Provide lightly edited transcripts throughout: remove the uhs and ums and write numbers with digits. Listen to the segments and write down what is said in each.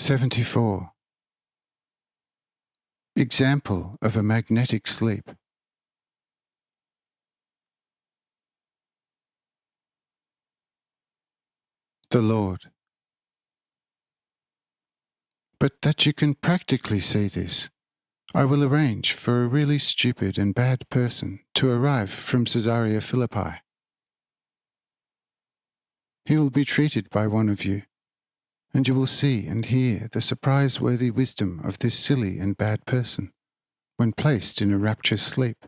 74. Example of a magnetic sleep. The Lord. But that you can practically see this, I will arrange for a really stupid and bad person to arrive from Caesarea Philippi. He will be treated by one of you, and you will see and hear the surprise-worthy wisdom of this silly and bad person when placed in a rapturous sleep.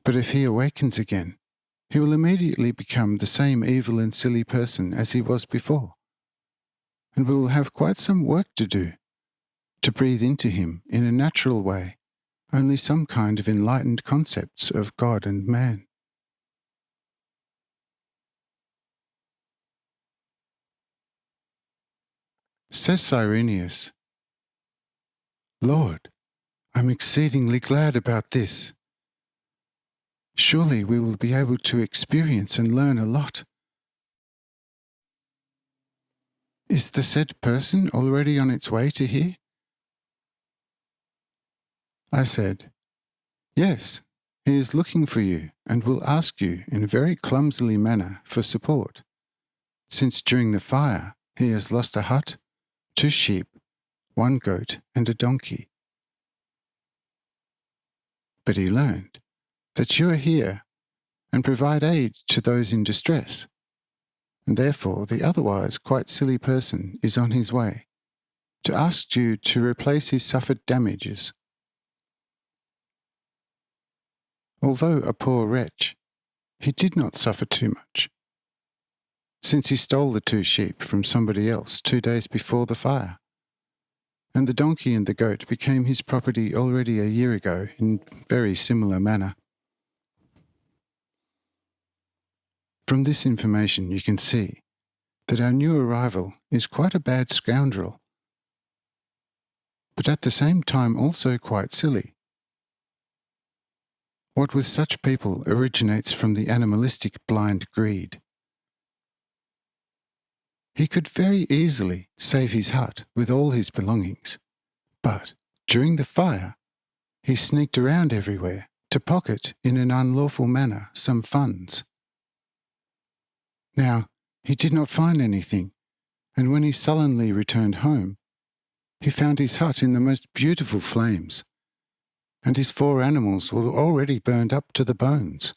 But if he awakens again, he will immediately become the same evil and silly person as he was before, and we will have quite some work to do to breathe into him in a natural way only some kind of enlightened concepts of God and man. Says Cyrenius, Lord, I'm exceedingly glad about this. Surely we will be able to experience and learn a lot. Is the said person already on its way to here? I said, Yes, he is looking for you and will ask you in a very clumsily manner for support, since during the fire he has lost a hut, 2 sheep, 1 goat and a donkey. But he learned that you are here and provide aid to those in distress, and therefore the otherwise quite silly person is on his way to ask you to replace his suffered damages. Although a poor wretch, he did not suffer too much, since he stole the 2 sheep from somebody else 2 days before the fire, and the donkey and the goat became his property already a year ago in very similar manner. From this information you can see that our new arrival is quite a bad scoundrel, but at the same time also quite silly. What with such people originates from the animalistic blind greed. He could very easily save his hut with all his belongings, but during the fire he sneaked around everywhere to pocket in an unlawful manner some funds. Now, he did not find anything, and when he sullenly returned home, he found his hut in the most beautiful flames, and his 4 animals were already burned up to the bones.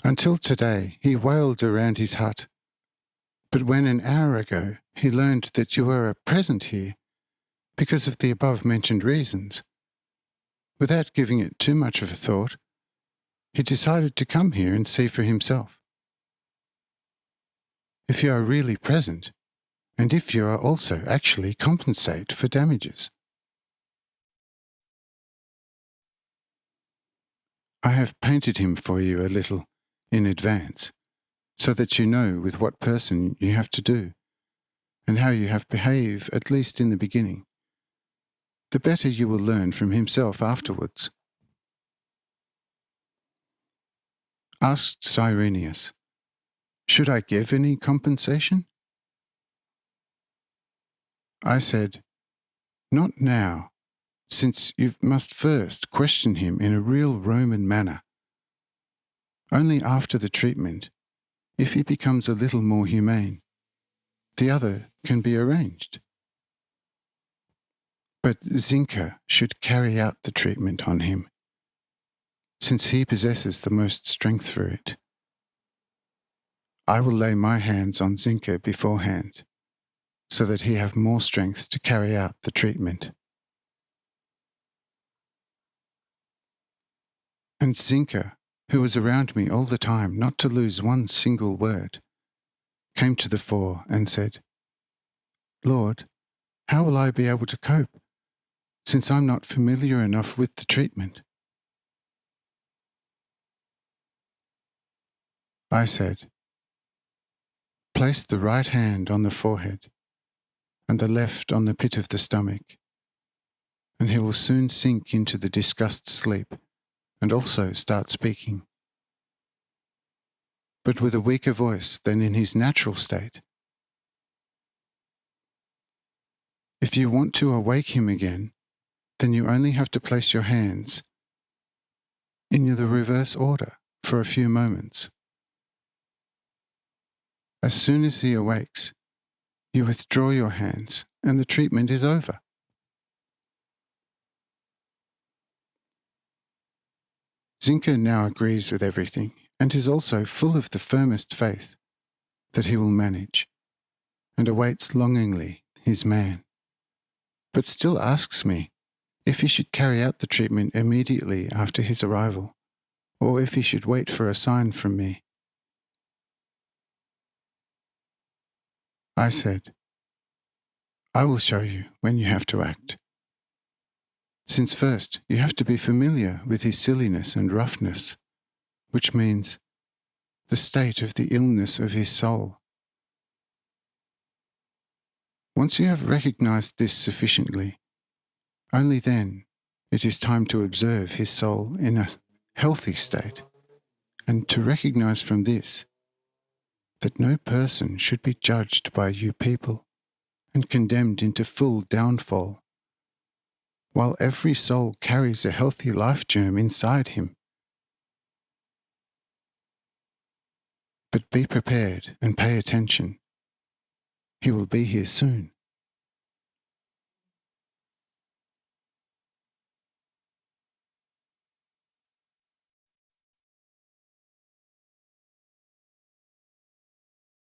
Until today he wailed around his hut, but when an hour ago he learned that you were present here, because of the above-mentioned reasons, without giving it too much of a thought, he decided to come here and see for himself. If you are really present, and if you are also actually compensate for damages. I have painted him for you a little in advance, so that you know with what person you have to do, and how you have behaved at least in the beginning. The better you will learn from himself afterwards. Asked Cyrenius, should I give any compensation? I said, not now, since you must first question him in a real Roman manner. Only after the treatment, if he becomes a little more humane, the other can be arranged. But Zinka should carry out the treatment on him, since he possesses the most strength for it. I will lay my hands on Zinka beforehand, so that he have more strength to carry out the treatment. And Zinka, who was around me all the time not to lose one single word, came to the fore and said, Lord, how will I be able to cope, since I'm not familiar enough with the treatment? I said, place the right hand on the forehead and the left on the pit of the stomach, and he will soon sink into the disgust sleep and also start speaking. but with a weaker voice than in his natural state. If you want to awake him again, then you only have to place your hands in the reverse order for a few moments. As soon as he awakes, you withdraw your hands and the treatment is over. Zinke now agrees with everything and is also full of the firmest faith that he will manage, and awaits longingly his man, but still asks me if he should carry out the treatment immediately after his arrival, or if he should wait for a sign from me. I said, I will show you when you have to act, since first you have to be familiar with his silliness and roughness, which means the state of the illness of his soul. Once you have recognized this sufficiently, only then it is time to observe his soul in a healthy state, and to recognize from this that no person should be judged by you people and condemned into full downfall, while every soul carries a healthy life germ inside him. But be prepared and pay attention. He will be here soon.